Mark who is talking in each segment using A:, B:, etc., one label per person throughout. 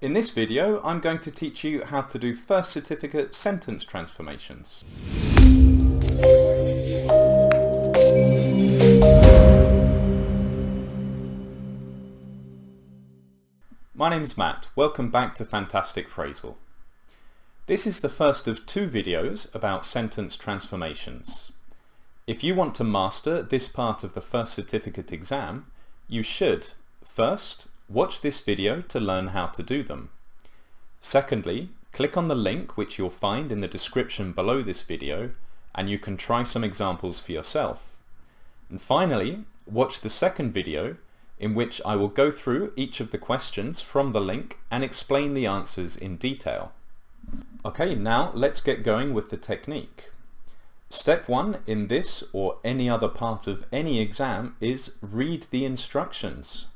A: In this video, I'm going to teach you how to do first certificate sentence transformations. My name's Matt. Welcome back to Fantastic Phrasal. This is the first of two videos about sentence transformations. If you want to master this part of the first certificate exam, you should, first, watch this video to learn how to do them. Secondly, click on the link which you'll find in the description below this video and you can try some examples for yourself. And finally, watch the second video in which I will go through each of the questions from the link and explain the answers in detail. Okay, now let's get going with the technique. Step 1 in this or any other part of any exam is read the instructions.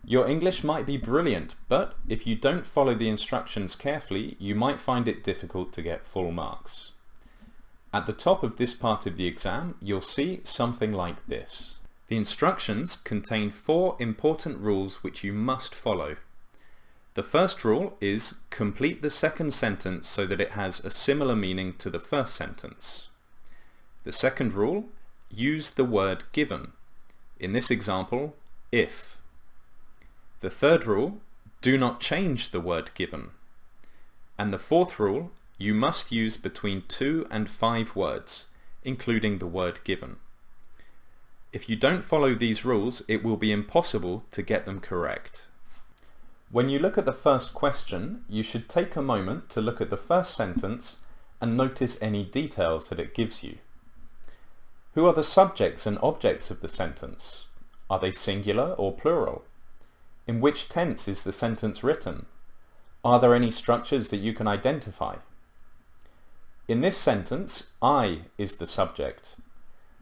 A: Your English might be brilliant, but if you don't follow the instructions carefully, you might find it difficult to get full marks. At the top of this part of the exam, you'll see something like this. The instructions contain 4 important rules which you must follow. The first rule is complete the second sentence so that it has a similar meaning to the first sentence. The second rule, use the word given. In this example, if. The third rule, do not change the word given. And the fourth rule, you must use between 2 and 5 words, including the word given. If you don't follow these rules, it will be impossible to get them correct. When you look at the first question, you should take a moment to look at the first sentence and notice any details that it gives you. Who are the subjects and objects of the sentence? Are they singular or plural? In which tense is the sentence written? Are there any structures that you can identify? In this sentence, I is the subject.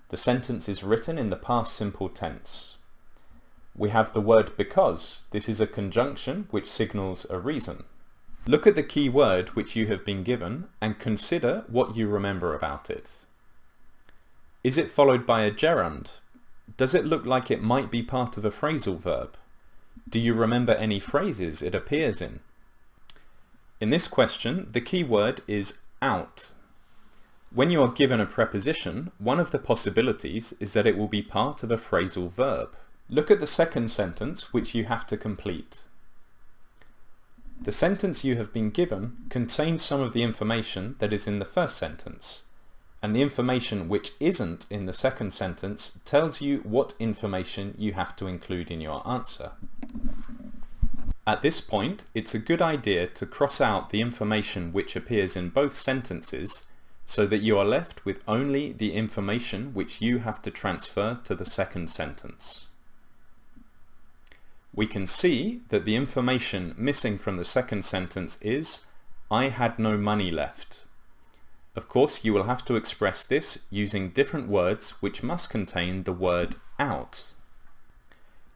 A: The sentence is written in the past simple tense. We have the word because. This is a conjunction which signals a reason. Look at the key word which you have been given and consider what you remember about it. Is it followed by a gerund? Does it look like it might be part of a phrasal verb? Do you remember any phrases it appears in? In this question, the key word is out. When you are given a preposition, one of the possibilities is that it will be part of a phrasal verb. Look at the second sentence which you have to complete. The sentence you have been given contains some of the information that is in the first sentence, and the information which isn't in the second sentence tells you what information you have to include in your answer. At this point, it's a good idea to cross out the information which appears in both sentences so that you are left with only the information which you have to transfer to the second sentence. We can see that the information missing from the second sentence is, I had no money left. Of course, you will have to express this using different words which must contain the word out.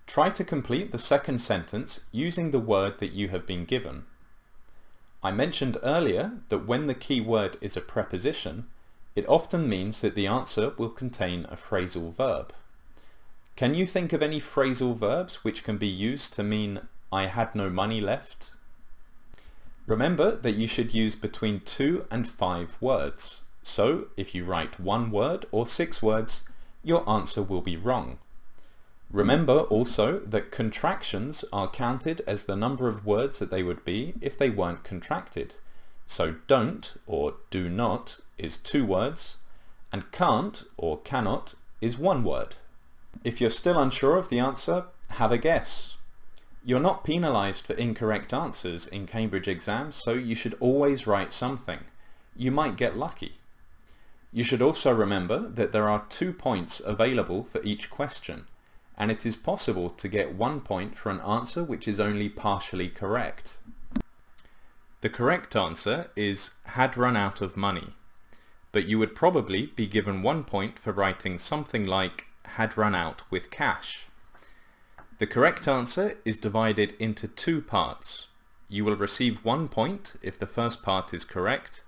A: Try to complete the second sentence using the word that you have been given. I mentioned earlier that when the key word is a preposition, it often means that the answer will contain a phrasal verb. Can you think of any phrasal verbs which can be used to mean I had no money left? Remember that you should use between 2 and 5 words. So if you write 1 word or 6 words, your answer will be wrong. Remember also that contractions are counted as the number of words that they would be if they weren't contracted. So don't or do not is 2 words and can't or cannot is 1 word. If you're still unsure of the answer, have a guess. You're not penalised for incorrect answers in Cambridge exams, so you should always write something. You might get lucky. You should also remember that there are 2 points available for each question, and it is possible to get 1 point for an answer which is only partially correct. The correct answer is had run out of money, but you would probably be given 1 point for writing something like had run out with cash. The correct answer is divided into 2 parts. You will receive 1 point if the first part is correct,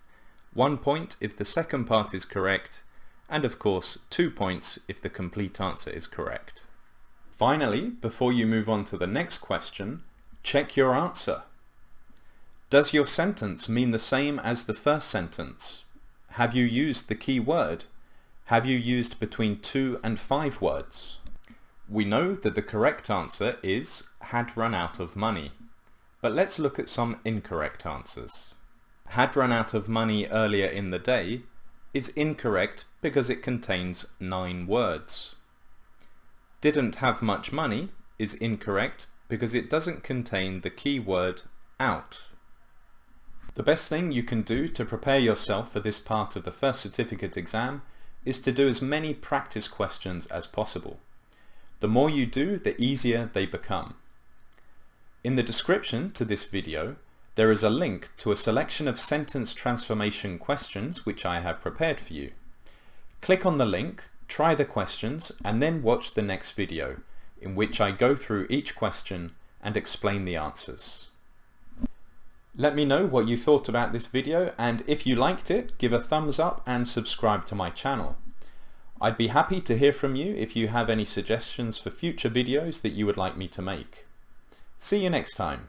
A: 1 point if the second part is correct, and of course 2 points if the complete answer is correct. Finally, before you move on to the next question, check your answer. Does your sentence mean the same as the first sentence? Have you used the key word? Have you used between 2 and 5 words? We know that the correct answer is had run out of money. But let's look at some incorrect answers. Had run out of money earlier in the day is incorrect because it contains 9 words. Didn't have much money is incorrect because it doesn't contain the key word out. The best thing you can do to prepare yourself for this part of the first certificate exam is to do as many practice questions as possible. The more you do, the easier they become. In the description to this video, there is a link to a selection of sentence transformation questions which I have prepared for you. Click on the link, try the questions, and then watch the next video, in which I go through each question and explain the answers. Let me know what you thought about this video, and if you liked it, give a thumbs up and subscribe to my channel. I'd be happy to hear from you if you have any suggestions for future videos that you would like me to make. See you next time.